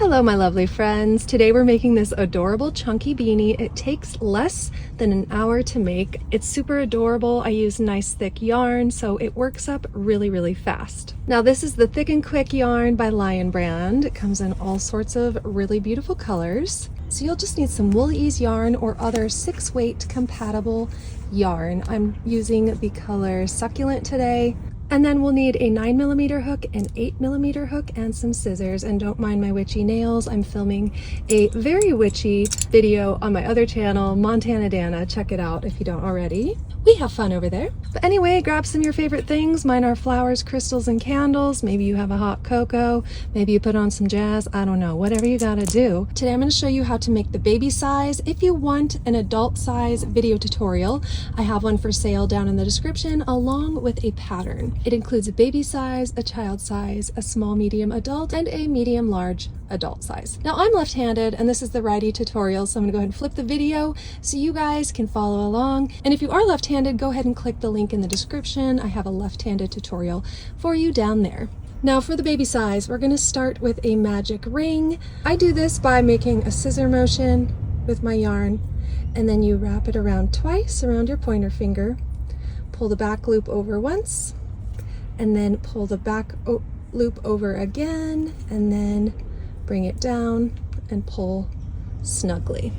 Hello my lovely friends. Today we're making this adorable chunky beanie. It takes less than an hour to make. It's super adorable. I use nice thick yarn so it works up really fast. Now this is the Thick and Quick yarn by Lion Brand. It comes in all sorts of really beautiful colors. So you'll just need some Wool-Ease yarn or other 6-weight compatible yarn. I'm using the color Succulent today. And then we'll need a 9mm hook, an 8mm hook, and some scissors. And don't mind my witchy nails. I'm filming a very witchy video on my other channel, Montana Dana. Check it out if you don't already. We have fun over there. But anyway, grab some of your favorite things. Mine are flowers, crystals, and candles. Maybe you have a hot cocoa. Maybe you put on some jazz. I don't know, whatever you gotta do. Today I'm gonna show you how to make the baby size. If you want an adult size video tutorial, I have one for sale down in the description along with a pattern. It includes a baby size, a child size, a small medium adult, and a medium large adult size. Now I'm left-handed and this is the righty tutorial, so I'm gonna go ahead and flip the video so you guys can follow along. And if you are left-handed, go ahead and click the link in the description. I have a left-handed tutorial for you down there. Now for the baby size, we're gonna start with a magic ring. I do this by making a scissor motion with my yarn, and then you wrap it around twice around your pointer finger, pull the back loop over once, and then pull the back loop over again, and then bring it down and pull snugly.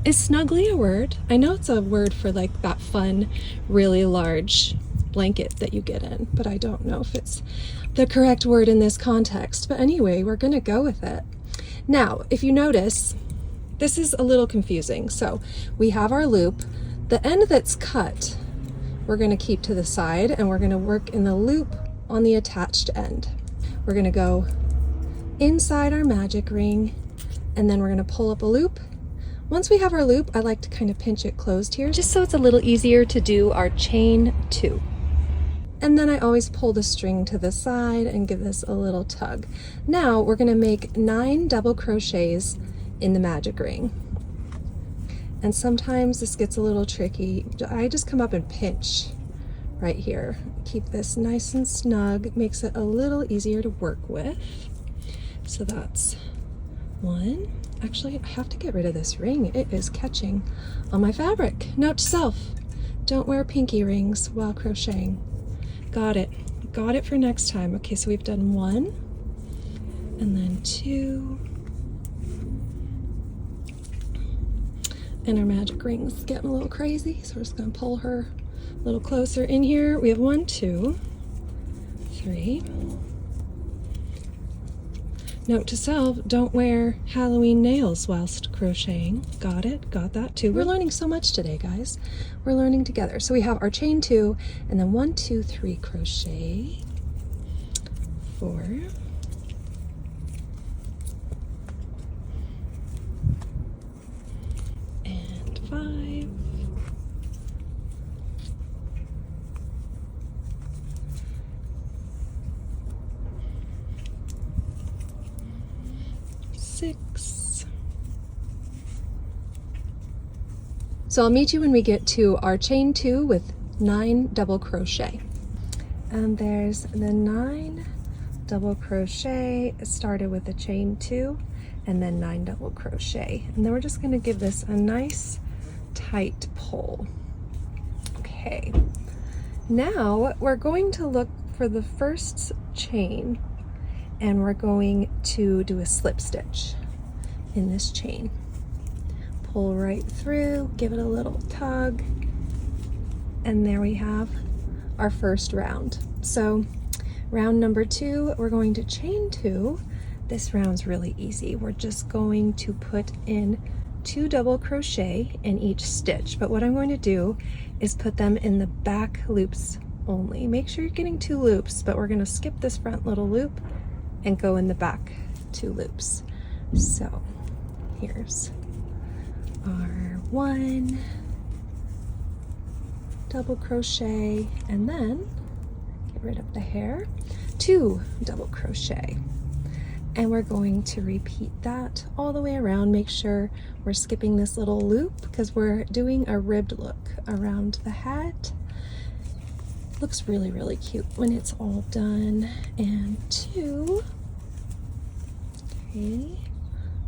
Is snugly a word? I know it's a word for like that fun, really large blanket that you get in, but I don't know if it's the correct word in this context. But anyway, we're gonna go with it. Now, if you notice, this is a little confusing. So we have our loop. The end that's cut, we're gonna keep to the side, and we're gonna work in the loop on the attached end. We're gonna go inside our magic ring, and then we're gonna pull up a loop. Once we have our loop, I like to kind of pinch it closed here, just so it's a little easier to do our chain 2. And then I always pull the string to the side and give this a little tug. Now we're gonna make 9 double crochets in the magic ring. And sometimes this gets a little tricky. I just come up and pinch right here. Keep this nice and snug. It makes it a little easier to work with. So that's 1. Actually, I have to get rid of this ring. It is catching on my fabric. Note to self, don't wear pinky rings while crocheting. Got it. Got it for next time. Okay, so we've done 1, and then 2. And our magic ring's getting a little crazy, so we're just gonna pull her a little closer in here. We have 1, 2, 3. Note to self, don't wear Halloween nails whilst crocheting. Got it, got that too. We're learning so much today, guys. We're learning together. So we have our chain 2, and then 1, 2, 3 crochet, 4, and 5, 6. So I'll meet you when we get to our chain 2 with 9 double crochet. And there's the 9 double crochet. It started with a chain 2 and then 9 double crochet. And then we're just gonna give this a nice tight pull. Okay. Now we're going to look for the first chain, and we're going to do a slip stitch in this chain. Pull right through, give it a little tug, and there we have our first round. So round number 2, we're going to chain 2. This round's really easy. We're just going to put in 2 double crochet in each stitch, but what I'm going to do is put them in the back loops only. Make sure you're getting 2 loops, but we're gonna skip this front little loop and go in the back 2 loops. So here's our 1 double crochet, and then get rid of the hair, 2 double crochet. And we're going to repeat that all the way around. Make sure we're skipping this little loop because we're doing a ribbed look around the hat. Looks really cute when it's all done. And 2, Okay,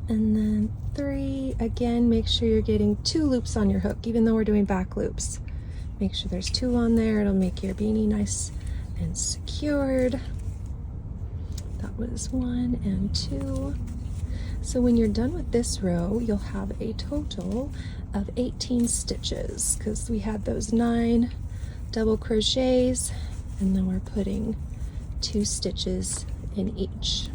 and then 3. Again, make sure you're getting 2 loops on your hook, even though we're doing back loops. Make sure there's 2 on there. It'll make your beanie nice and secured. That was 1 and 2. So when you're done with this row, you'll have a total of 18 stitches, because we had those 9 double crochets, and then we're putting 2 stitches in each.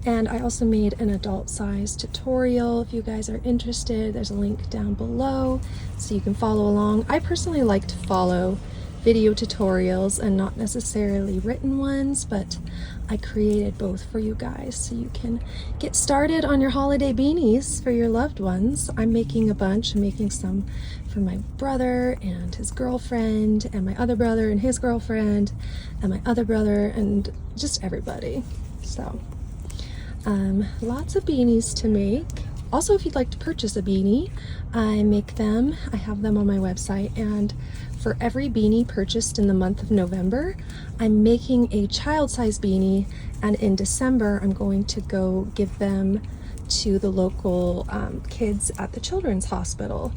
And I also made an adult size tutorial. If you guys are interested, there's a link down below so you can follow along. I personally like to follow video tutorials and not necessarily written ones, but I created both for you guys so you can get started on your holiday beanies for your loved ones. I'm making a bunch. I'm making some for my brother and his girlfriend, and my other brother and his girlfriend, and my other brother, and just everybody. So lots of beanies to make. Also, if you'd like to purchase a beanie, I make them. I have them on my website, and for every beanie purchased in the month of November, I'm making a child-size beanie, and in December I'm going to go give them to the local kids at the children's hospital.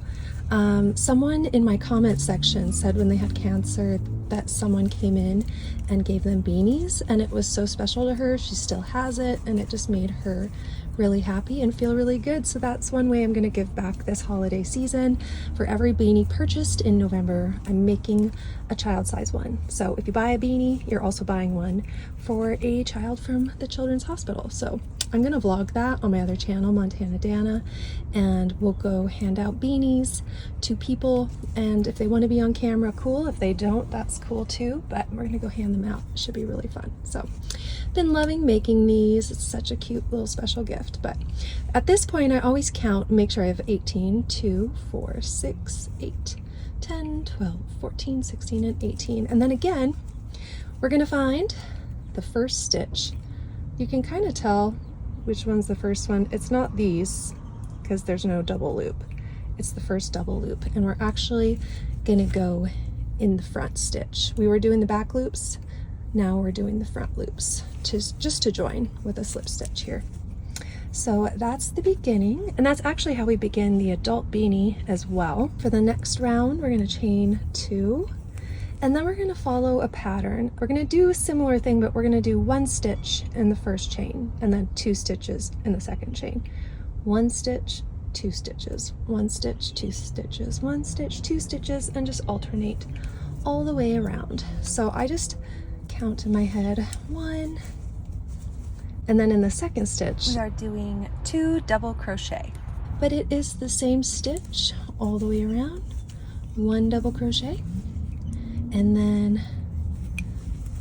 Someone in my comment section said when they had cancer that someone came in and gave them beanies, and it was so special to her. She still has it, and it just made her really happy and feel really good. So that's one way I'm going to give back this holiday season. For every beanie purchased in November, I'm making a child size one. So if you buy a beanie, you're also buying one for a child from the children's hospital. So I'm going to vlog that on my other channel, Montana Dana, and we'll go hand out beanies to people, and if they want to be on camera, cool. If they don't, that's cool too, but we're going to go hand them out. It should be really fun. So been loving making these. It's such a cute little special gift. But at this point, I always count and make sure I have 18, 2, 4, 6, 8, 10, 12, 14, 16, and 18. And then again, we're going to find the first stitch. You can kind of tell which one's the first one. It's not these, because there's no double loop. It's the first double loop, and we're actually gonna go in the front stitch. We were doing the back loops, now we're doing the front loops, just to join with a slip stitch here. So that's the beginning, and that's actually how we begin the adult beanie as well. For the next round, we're gonna chain 2, and then we're gonna follow a pattern. We're gonna do a similar thing, but we're gonna do 1 stitch in the first chain, and then 2 stitches in the second chain. 1 stitch, 2 stitches, 1 stitch, 2 stitches, 1 stitch, 2 stitches, and just alternate all the way around. So I just count in my head 1, and then in the second stitch, we are doing 2 double crochet. But it is the same stitch all the way around. 1 double crochet, and then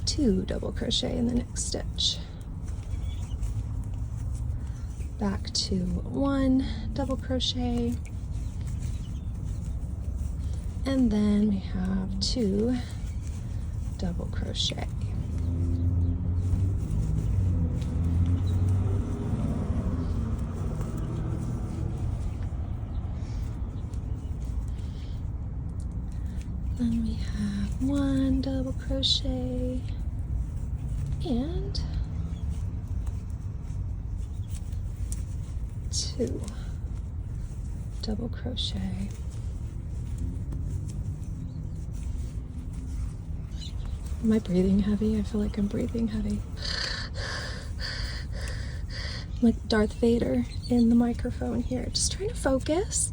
2 double crochet in the next stitch. Back to 1 double crochet, and then we have 2 double crochet. Then we have 1 double crochet and 2 double crochet. Am I breathing heavy? I feel like I'm breathing heavy. I'm like Darth Vader in the microphone here, just trying to focus.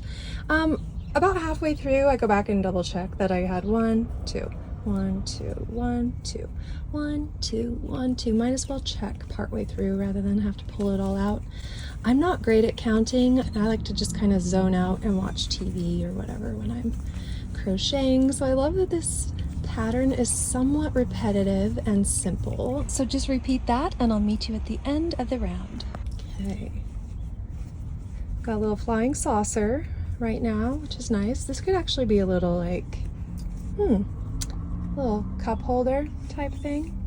About halfway through, I go back and double check that I had 1, 2, 1, 2, 1, 2, 1, 2, 1, 2. Might as well check partway through rather than have to pull it all out. I'm not great at counting. I like to just kind of zone out and watch TV or whatever when I'm crocheting. So I love that this pattern is somewhat repetitive and simple. So just repeat that and I'll meet you at the end of the round. Okay. Got a little flying saucer right now, which is nice. This could actually be a little like, little cup holder type thing.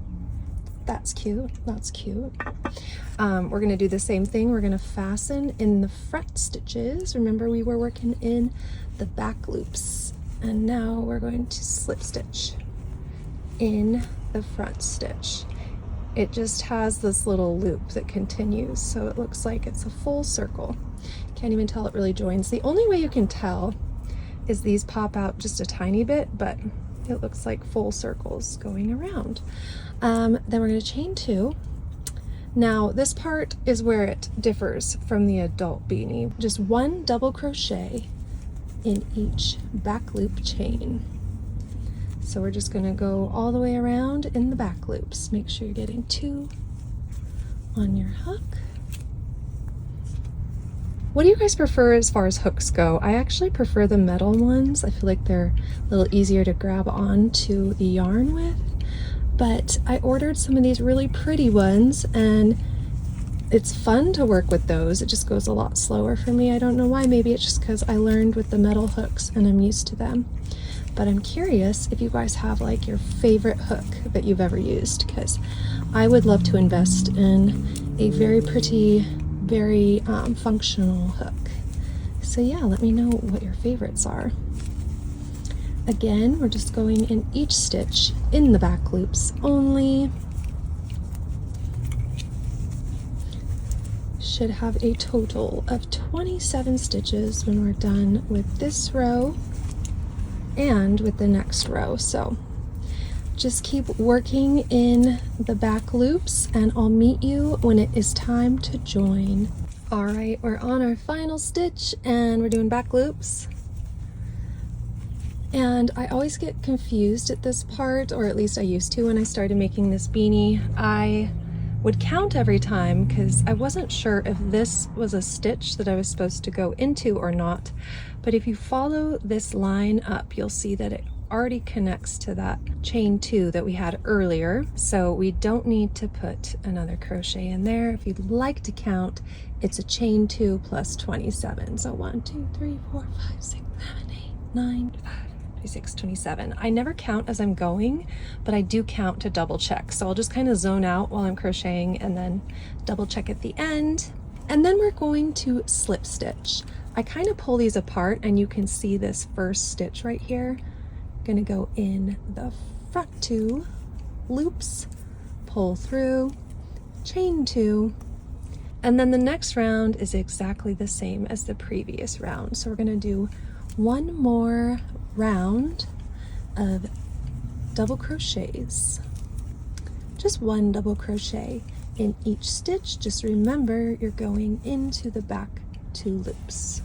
That's cute, that's cute. We're gonna do the same thing. We're gonna fasten in the front stitches. Remember, we were working in the back loops, and now we're going to slip stitch. in the front stitch. It just has this little loop that continues, so it looks like it's a full circle. Can't even tell it really joins. The only way you can tell is these pop out just a tiny bit, but it looks like full circles going around. Then we're going to chain 2. Now this part is where it differs from the adult beanie. Just 1 double crochet in each back loop chain. So we're just going to go all the way around in the back loops. Make sure you're getting 2 on your hook. What do you guys prefer as far as hooks go? I actually prefer the metal ones. I feel like they're a little easier to grab onto the yarn with. But I ordered some of these really pretty ones, and it's fun to work with those. It just goes a lot slower for me. I don't know why. Maybe it's just because I learned with the metal hooks and I'm used to them. But I'm curious if you guys have like your favorite hook that you've ever used, because I would love to invest in a very pretty, very functional hook. So yeah, let me know what your favorites are. Again, we're just going in each stitch in the back loops only. Should have a total of 27 stitches when we're done with this row and with the next row. So just keep working in the back loops and I'll meet you when it is time to join. All right, we're on our final stitch and we're doing back loops. And I always get confused at this part, or at least I used to when I started making this beanie. I would count every time because I wasn't sure if this was a stitch that I was supposed to go into or not. But if you follow this line up, you'll see that it already connects to that chain 2 that we had earlier. So we don't need to put another crochet in there. If you'd like to count, it's a chain 2 plus 27. So 1, 2, 3, 4, 5, 6, 7, 8, 9, 26, 27. I never count as I'm going, but I do count to double check. So I'll just kind of zone out while I'm crocheting and then double check at the end. And then we're going to slip stitch. I kind of pull these apart and you can see this first stitch right here. I'm gonna go in the front 2 loops, pull through, chain 2, and then the next round is exactly the same as the previous round. So we're gonna do one more round of double crochets, just 1 double crochet in each stitch. Just remember you're going into the back 2 loops.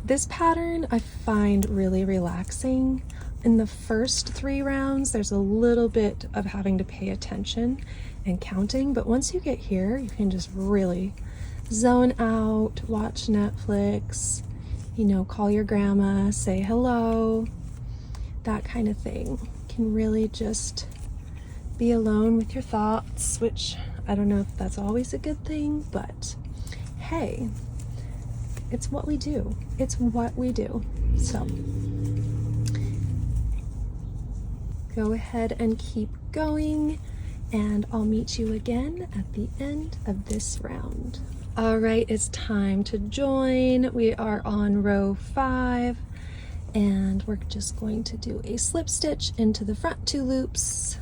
This pattern I find really relaxing. In the first 3 rounds there's a little bit of having to pay attention and counting, but once you get here you can just really zone out, watch Netflix, you know, call your grandma, say hello, that kind of thing. You can really just be alone with your thoughts, which I don't know if that's always a good thing, but hey, it's what we do. It's what we do. So go ahead and keep going, and I'll meet you again at the end of this round. All right, it's time to join. We are on row 5 and we're just going to do a slip stitch into the front 2 loops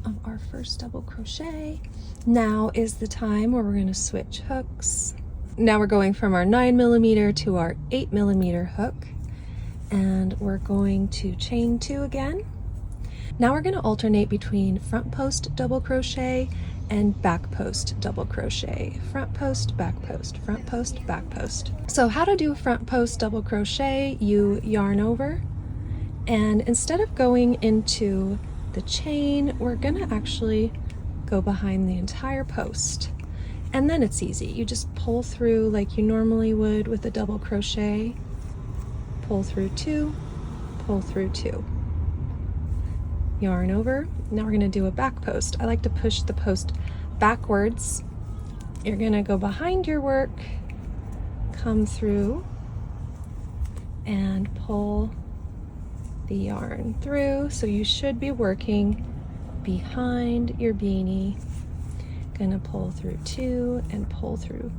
of our first double crochet. Now is the time where we're going to switch hooks. Now we're going from our 9mm to our 8mm hook, and we're going to chain 2 again. Now we're going to alternate between front post double crochet and back post double crochet. Front post, back post, front post, back post. So how to do a front post double crochet: you yarn over, and instead of going into the chain, we're gonna actually go behind the entire post. And then it's easy. You just pull through like you normally would with a double crochet. Pull through 2, pull through 2. Yarn over. Now we're going to do a back post. I like to push the post backwards. You're going to go behind your work, come through, and pull the yarn through. So you should be working behind your beanie. Gonna pull through 2 and pull through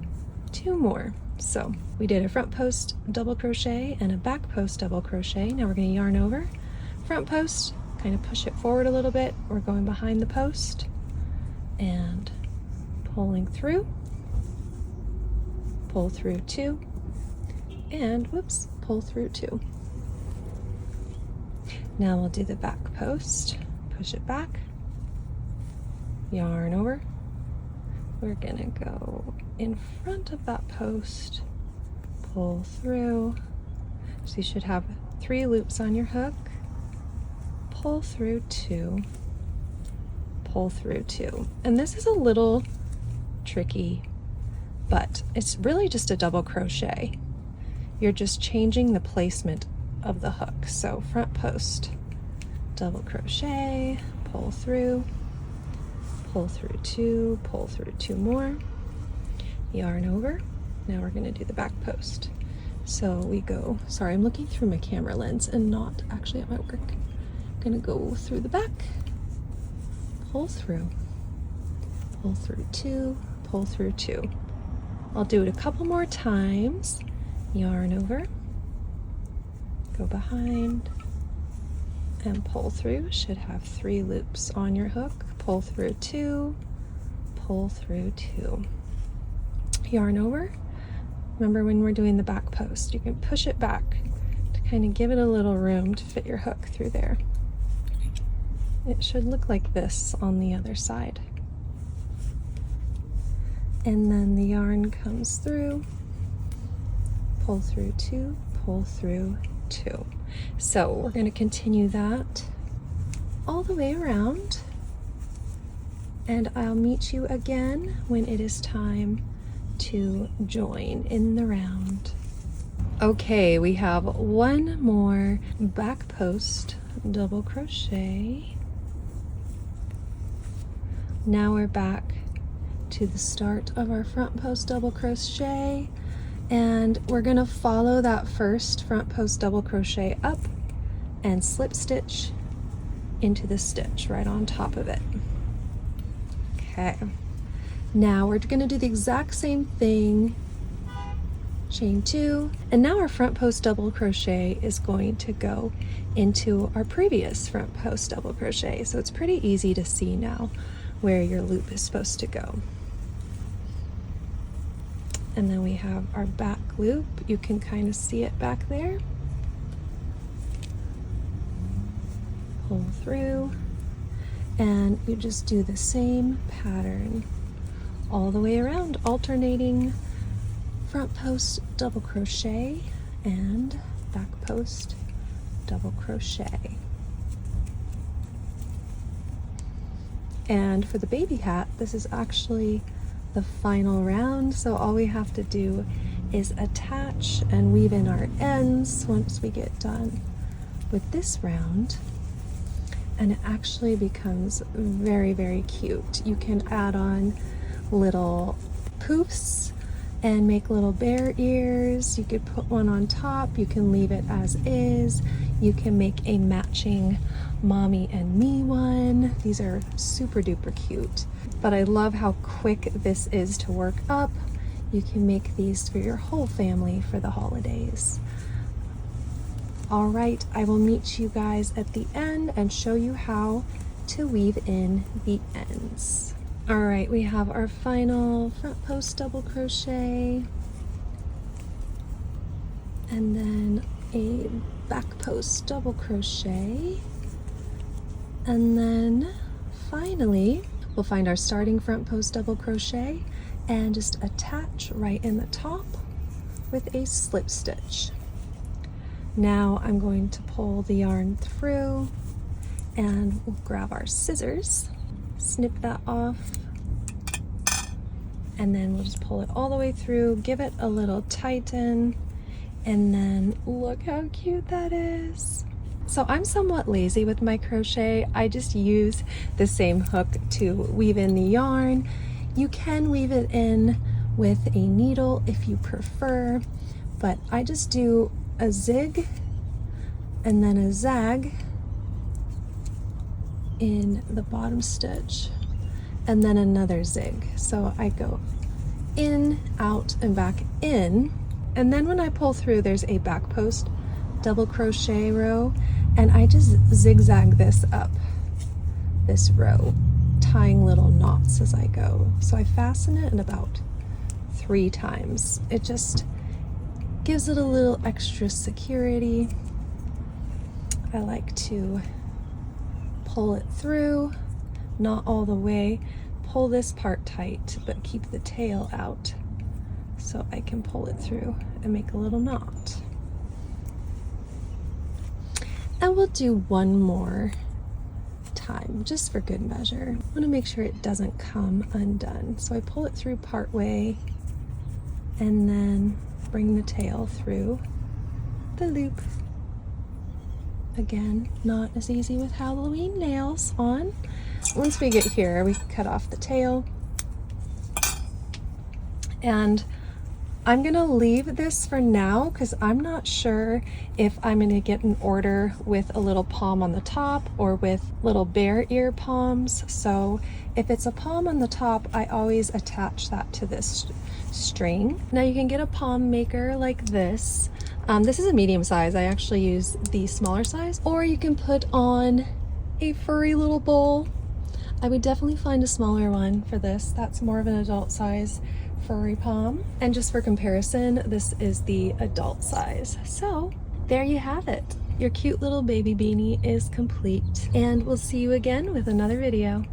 2 more. So we did a front post double crochet and a back post double crochet. Now we're going to yarn over, front post, kind of push it forward a little bit. We're going behind the post and pulling through, pull through 2, and whoops, pull through 2. Now we'll do the back post, push it back, yarn over. We're gonna go in front of that post, pull through. So you should have 3 loops on your hook, pull through 2, pull through 2. And this is a little tricky, but it's really just a double crochet. You're just changing the placement of the hook. So front post, double crochet, pull through 2, pull through 2 more, yarn over. Now we're going to do the back post. So we go, sorry, I'm looking through my camera lens and not actually at my work. I'm going to go through the back, pull through 2, pull through 2. I'll do it a couple more times. Yarn over, go behind, and pull through. Should have 3 loops on your hook. Pull through 2, pull through 2. Yarn over. Remember when we're doing the back post, you can push it back to kind of give it a little room to fit your hook through there. It should look like this on the other side. And then the yarn comes through, pull through 2, pull through 2. So we're going to continue that all the way around, and I'll meet you again when it is time to join in the round. Okay, we have one more back post double crochet. Now we're back to the start of our front post double crochet, and we're going to follow that first front post double crochet up and slip stitch into the stitch right on top of it. Okay, now we're going to do the exact same thing, chain 2, and now our front post double crochet is going to go into our previous front post double crochet, so it's pretty easy to see now where your loop is supposed to go. And then we have our back loop. You can kind of see it back there. Pull through, and you just do the same pattern all the way around, alternating front post double crochet and back post double crochet. And for the baby hat, this is actually the final round, so all we have to do is attach and weave in our ends once we get done with this round, and it actually becomes very, very cute. You can add on little poofs and make little bear ears. You could put one on top, you can leave it as is, you can make a matching mommy and me one. These are super duper cute, but I love how quick this is to work up. You can make these for your whole family for the holidays. All right, I will meet you guys at the end and show you how to weave in the ends. All right, we have our final front post double crochet, and then a back post double crochet, and then finally we'll find our starting front post double crochet and just attach right in the top with a slip stitch. Now I'm going to pull the yarn through, and we'll grab our scissors, snip that off, and then we'll just pull it all the way through, give it a little tighten, and then look how cute that is. So I'm somewhat lazy with my crochet. I just use the same hook to weave in the yarn. You can weave it in with a needle if you prefer, but I just do a zig and then a zag in the bottom stitch, and then another zig. So I go in, out, and back in. And then when I pull through, there's a back post double crochet row, and I just zigzag this up this row, tying little knots as I go. So I fasten it in about 3 times. It just gives it a little extra security. I like to pull it through, not all the way. Pull this part tight, but keep the tail out so I can pull it through and make a little knot. And we'll do one more time, just for good measure. I want to make sure it doesn't come undone. So I pull it through part way and then bring the tail through the loop. Again, not as easy with Halloween nails on. Once we get here, we cut off the tail. And I'm gonna leave this for now because I'm not sure if I'm gonna get an order with a little palm on the top or with little bear ear palms. So if it's a palm on the top, I always attach that to this string. Now you can get a palm maker like this. This is a medium size. I actually use the smaller size, or you can put on a furry little bowl. I would definitely find a smaller one for this. That's more of an adult size furry palm. And just for comparison, this is the adult size. So there you have it. Your cute little baby beanie is complete, and we'll see you again with another video.